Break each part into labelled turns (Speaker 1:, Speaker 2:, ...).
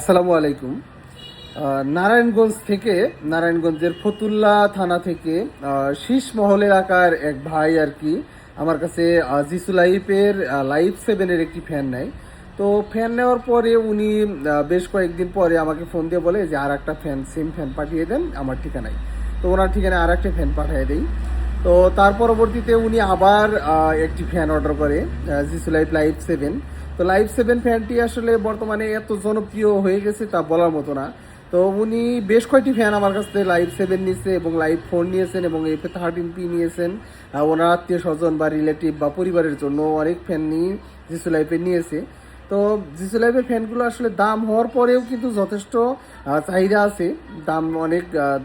Speaker 1: আসসালামু আলাইকুম। নারায়ণগঞ্জ থেকে, নারায়ণগঞ্জের ফতুল্লা থানা থেকে শীষমহল এলাকার এক ভাই আর কি আমার কাছে জিসু লাইফের লাইফ 7-এর একটি ফ্যান নেয়। তো ফ্যান নেওয়ার পরে উনি বেশ কয়েকদিন পরে আমাকে ফোন দিয়ে বলে যে আর একটা ফ্যান, সেম ফ্যান পাঠিয়ে দেন আমার ঠিকানায়। তো ওনার ঠিকানায় আর একটা ফ্যান পাঠিয়ে দেই। তো তার পরবর্তীতে উনি আবার একটি ফ্যান অর্ডার করে, জিসু লাইফ 7। তো লাইফ 7 ফ্যানটি আসলে বর্তমানে এত জনপ্রিয় হয়ে গেছে তা বলার মতো না। তো উনি বেশ কয়েকটি ফ্যান আমার কাছ থেকে লাইফ 7 নিয়েছে এবং লাইফ 4 নিয়েছেন এবং FA13P নিয়েছেন। ওনার আত্মীয় স্বজন বা রিলেটিভ বা পরিবারের জন্য অনেক ফ্যান নিয়ে জিসু লাইফের নিয়েছে। তো জিসু লাইফের ফ্যানগুলো আসলে দাম হওয়ার পরেও কিন্তু যথেষ্ট চাহিদা আছে। দাম অনেক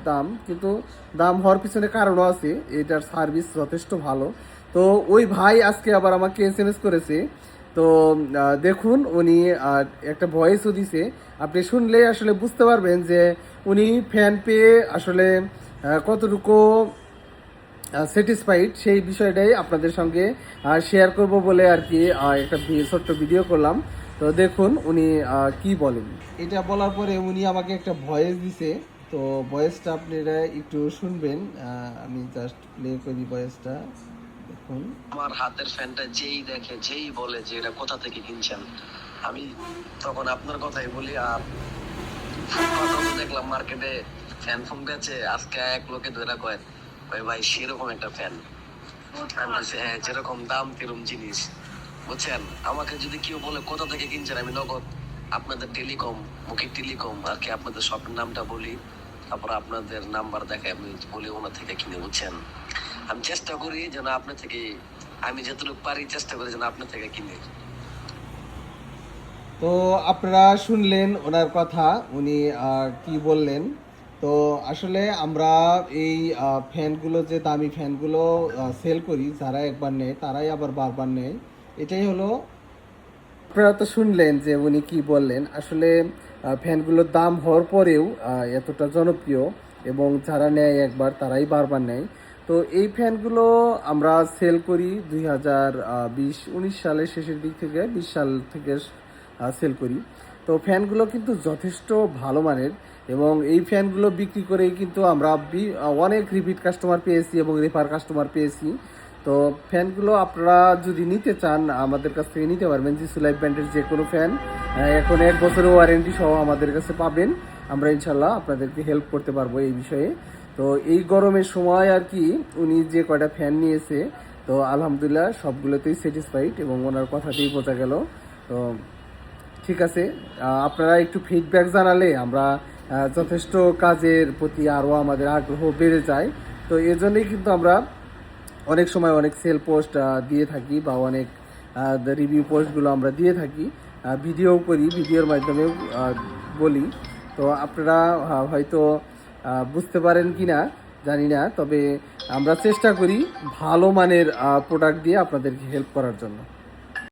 Speaker 1: দাম, কিন্তু দাম হওয়ার পিছনে কারণও আছে, এটার সার্ভিস যথেষ্ট ভালো। তো ওই ভাই আজকে আবার আমাকে SMS করেছে। তো দেখুন, উনি একটা ভয়েসও দিছে। আপনি শুনলে আসলে বুঝতে পারবেন যে উনি ফ্যান পেয়ে আসলে কতটুকু স্যাটিসফাইড, সেই বিষয়টাই আপনাদের সঙ্গে শেয়ার করব বলে আর কি একটা ছোট্ট ভিডিও করলাম। তো দেখুন উনি কি বলেন। এটা বলার পরে উনি আমাকে একটা ভয়েস দিছে। তো ভয়েসটা আপনারা একটু শুনবেন। আমি জাস্ট প্লে করি ভয়েসটা, দেখুন।
Speaker 2: আমার হাতের ফ্যানটা যেই দেখে, যেই বলে যে এটা কোথা থেকে কিনছেন, আমি তখন আপনার কথাই বলি। আর ফুটপাতেও দেখলাম মার্কেটে ফ্যান ফোন বেচে, আজকে এক লোকে ধরে কয় ওই ভাই সেরকম একটা ফ্যান। আমি বলছি হ্যাঁ, যেরকম দাম তেরকম জিনিস, বুঝছেন। আমাকে যদি কেউ বলে কোথা থেকে কিনছেন, আমি নগদ আপনাদের টেলিকম, মুখে টেলিকম আর কি আপনাদের শপের নামটা বলি, তারপর আপনাদের নাম্বার দেখে আমি বলি ওনার থেকে কিনে, বুঝছেন। আমি চেষ্টা করি যেন আপনার থেকে, আমি যতটুকু পারি চেষ্টা করি যেন আপনার থেকে কিনে।
Speaker 1: তো আপনারা শুনলেন ওনার কথা, উনি কি বললেন। তো আসলে আমরা এই ফ্যানগুলো, যে দামি ফ্যানগুলো সেল করি, যারা একবার নেয় তারাই আবার বারবার নেয়, এটাই হলো। আপনারা তো শুনলেন যে উনি কি বললেন। আসলে ফ্যানগুলোর দাম হওয়ার পরেও এতটা জনপ্রিয় এবং যারা নেয় একবার তারাই বারবার নেয়। তো এই ফ্যানগুলো আমরা সেল করি 2019 সালের শেষের দিক থেকে, 20 সাল থেকে সেল করি। তো ফ্যানগুলো কিন্তু যথেষ্ট ভালো মানের এবং এই ফ্যানগুলো বিক্রি করেই কিন্তু আমরা অনেক রিপিট কাস্টমার পেয়েছি এবং রেফার কাস্টমার পেয়েছি। তো ফ্যানগুলো আপনারা যদি নিতে চান আমাদের কাছ থেকে নিতে পারবেন। জিসু লাইফ ব্র্যান্ডের যে কোনো ফ্যান এখন 1 বছরের ওয়ারেন্টি সহ আমাদের কাছে পাবেন। আমরা ইনশাল্লাহ আপনাদেরকে হেল্প করতে পারবো এই বিষয়ে। তো এই গরমের সময় আর কি উনি যে কয়টা ফ্যান নিয়েছে, তো আলহামদুলিল্লাহ সবগুলোতেই স্যাটিসফাইড এবং ওনার কথাতেই বোঝা গেল। তো ঠিক আছে, আপনারা একটু ফিডব্যাক জানালে আমরা যথেষ্ট কাজের প্রতি আরও আমাদের আগ্রহ বেড়ে যায়। তো এজন্যই কিন্তু আমরা অনেক সময় অনেক সেল পোস্ট দিয়ে থাকি বা অনেক রিভিউ পোস্টগুলো আমরা দিয়ে থাকি, ভিডিও করি, ভিডিওর মাধ্যমেও বলি। তো আপনারা হয়তো বুঝতে পারেন কি না জানি না, তবে আমরা চেষ্টা করি ভালো মানের প্রোডাক্ট দিয়ে আপনাদেরকে হেল্প করার জন্য।